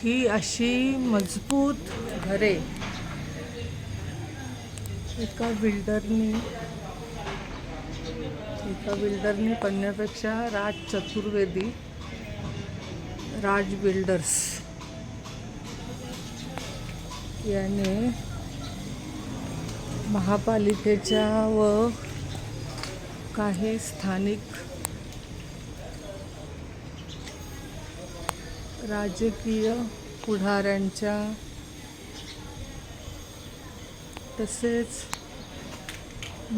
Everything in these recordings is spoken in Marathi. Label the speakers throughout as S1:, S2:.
S1: की अशी मजबूत घरे एका बिल्डरनी म्हणण्यापेक्षा राज चतुर्वेदी, राज बिल्डर्स याने महापालिकेच्या व काही स्थानिक राजकीय पुढाऱ्यांच्या तसेच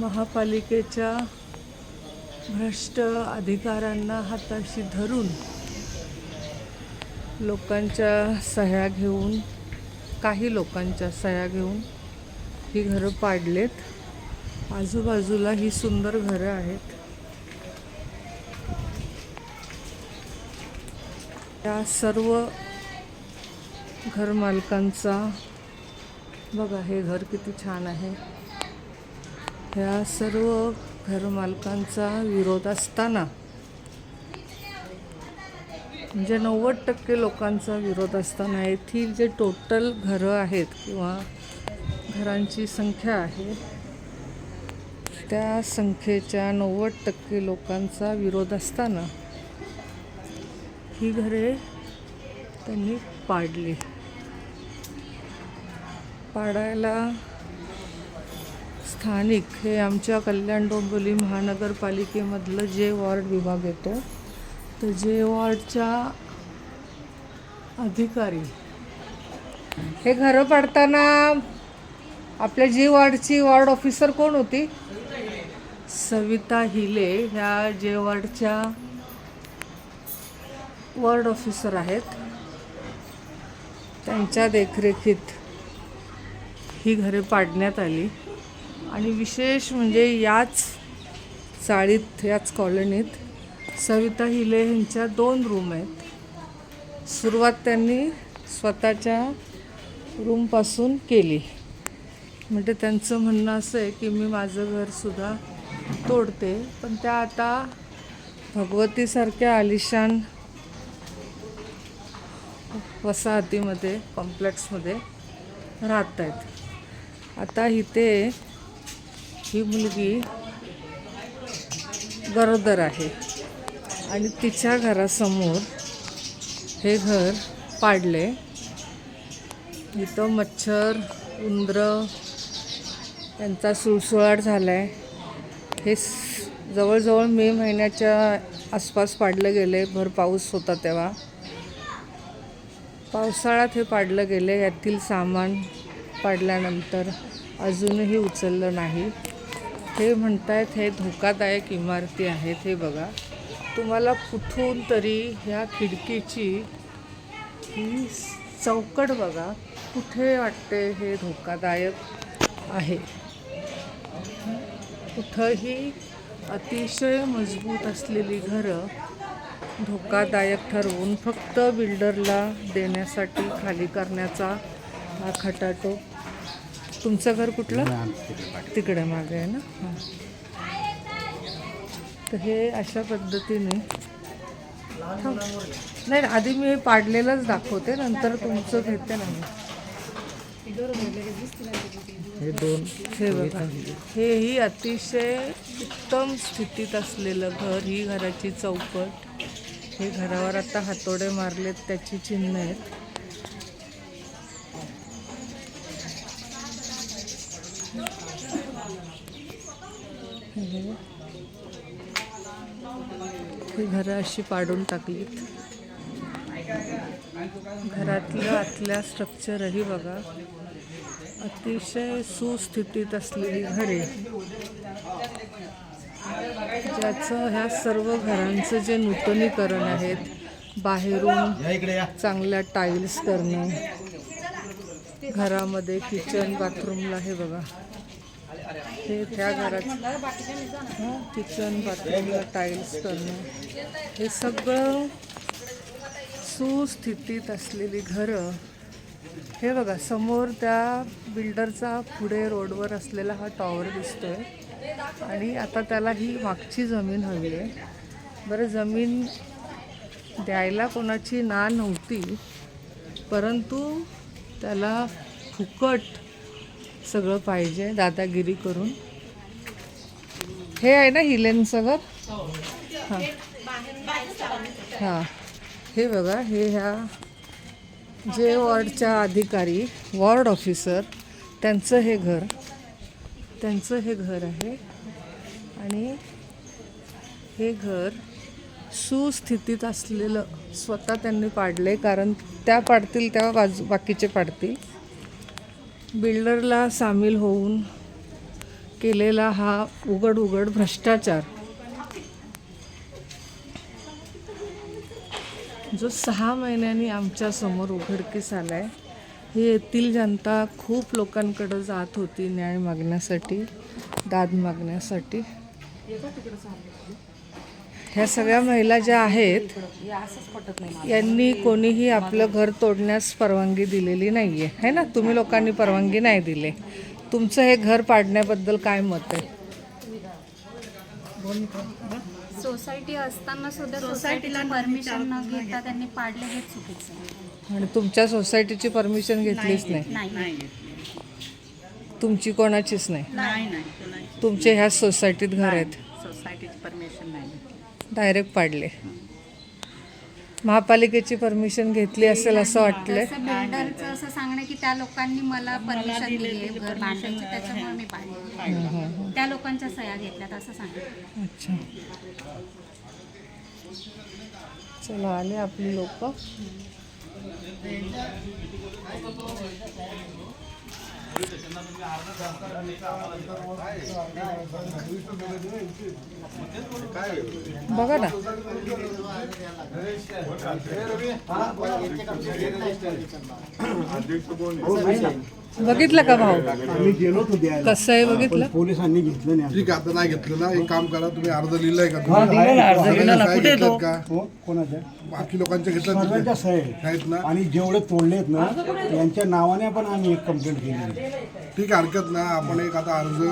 S1: महापालिकेच्या भ्रष्ट अधिकाऱ्यांना हाताशी धरून काही लोकांच्या सह्या घेऊन ही घरं पाडलेत. आजूबाजूला ही सुंदर घरं आहेत. या सर्व घरमालकांचा बघा, हे घर किती छान आहे. ह्या सर्व घरमालकांचा विरोध असताना, म्हणजे 90% लोकांचा विरोध असताना येथील जे टोटल घरं आहेत किंवा घरांची संख्या आहे त्या संख्येच्या 90% लोकांचा विरोध असताना ही घरे त्यांनी पाडली. पाडायला स्थानिक, हे आमच्या कल्याण डोंबिवली महानगरपालिकेमधलं जे वॉर्ड विभाग येतो, तर जे वॉर्डच्या अधिकारी हे घरं पाडताना आपल्या जी वॉर्डची वॉर्ड ऑफिसर कोण होती? सविता हिले ह्या जे वॉर्डच्या वॉर्ड ऑफिसर आहेत. त्यांच्या देखरेखीत ही घरे पाडण्यात आली. आणि विशेष म्हणजे याच चाळीत, याच कॉलनीत सविता हिले यांच्या 2 रूम आहेत. सुरुवात त्यांनी स्वतःच्या रूमपासून केली. म्हणजे त्यांचं म्हणणं असं आहे की मी माझं घरसुद्धा तोडते, पण त्या आता भगवतीसारख्या आलिशान वसाहतीमध्ये, कॉम्प्लेक्समध्ये राहत आहेत. आता इथे ही मुलगी गरोदर आहे आणि तिच्या घरासमोर हे घर पाडले. इथं मच्छर, उंदरं यांचा सुळसुळाट झाला आहे. हे जवळजवळ मे महिन्याच्या आसपास पाडलं गेले. भर पाऊस होता तेव्हा. पावसाळ्यात हे पाडलं गेले. यातील सामान पाडल्यानंतर अजूनही उचललं नाही. हे म्हणतायत हे धोकादायक इमारती आहेत. हे बघा, तुम्हाला कुठून तरी ह्या खिडकीची ही चौकट बघा, कुठे वाटते हे धोकादायक आहे. कुठंही अतिशय मजबूत असलेली घरं धोकादायक ठरवून फक्त बिल्डरला देण्यासाठी खाली करण्याचा हा खटाटोप. तुमचं घर कुठलं? तिकडे मागे आहे ना. हां, तर हे अशा पद्धतीने नाही, आधी मी पाडलेलंच दाखवते, नंतर तुमचं घेते ना मी. हे बघा, हेही अतिशय उत्तम स्थितीत असलेलं घर. ही घराची चौकट. हे घरावर आता हातोडे मारलेत त्याची चिन्ह आहेत. ही घरं अशी पाडून टाकलीत. घरातलं आतल्या स्ट्रक्चरही बघा, अतिशय सुस्थितीत असलेली घरे, ज्याचं ह्या सर्व घरांचं जे नूतनीकरण आहेत, बाहेरून चांगल्या टाईल्स करणं, घरामध्ये किचन बाथरूमला हे बघा, हे त्या घरात किचन बाथरूमला टाईल्स करणं, हे सगळं सुस्थितीत असलेली घरं. हे बघा, समोर त्या बिल्डरचा पुढे रोडवर असलेला हा टॉवर दिसतोय. आणि आता त्याला ही मागची जमीन हवी आहे. बरं, जमीन द्यायला कोणाची ना नव्हती, परंतु त्याला फुकट सगळं पाहिजे दादागिरी करून. हे आहे ना हिलेनचं घर. हां हां, हे बघा, हे ह्या जे वॉर्डच्या अधिकारी, वॉर्ड ऑफिसर, त्यांचं हे घर आहे. आणि हे घर सुस्थितीत असलेलं स्वतः त्यांनी पाडले, कारण त्या पाडतील तेव्हा बाकीचे पाडतील. बिल्डरला सामील होऊन केलेला हा उघड भ्रष्टाचार, जो 6 महिन्यांनी आमच्या समोर उघडकीस आलाय. ही येथील जनता खूप लोकांकडे जात होती न्याय मागण्यासाठी, दाद मागण्यासाठी. ह्या सगळ्या महिला ज्या आहेत, यांनी कोणीही आपलं घर तोडण्यास परवानगी दिलेली नाही आहे, है ना. तुम्ही लोकांनी परवानगी नाही दिली. तुमचं हे घर पाडण्याबद्दल काय मत आहे?
S2: सोसायटी असताना सुद्धा सोसायटीला परमिशन न घेता त्यांनी पाडले, हे चुकीचं आहे.
S1: आणि तुमच्या सोसायटीची परमिशन घेतलीच नाही? तुमची कोणाचीच नाही? तुमचे ह्या सोसायटीत घर आहेत,
S3: सोसायटीची परमिशन नाही,
S1: डायरेक्ट पाडले. महापालिकेची परमिशन घेतली असेल असं वाटलं.
S2: बिल्डरचं असं सांगणं की त्या लोकांनी मला परमिशन दिली आहे घर बांधायची, त्याच्यामुळे मी पाडले, त्या लोकांच्या सह्या घेतल्यात असं सांगितलं.
S1: अच्छा, चला आले आपली लोक. बघा ना, बघितलं का भाऊ?
S4: आम्ही गेलो होतो द्यायला,
S1: कसं आहे बघितलं?
S4: पोलिसांनी घेतलं नाही.
S5: ठीक आहे, आता नाही घेतलं ना, एक काम करा, तुम्ही अर्ज लिहिलाय का? का
S4: कोणाच्या?
S5: बाकी लोकांचे घेतलं
S4: सर्वांच्या सह्या
S5: आहेत ना?
S4: आणि जेवढे तोडलेत ना, यांच्या नावाने पण आम्ही एक कंप्लेंट केली.
S5: ठीक आहे, हरकत ना. आपण एक आता अर्ज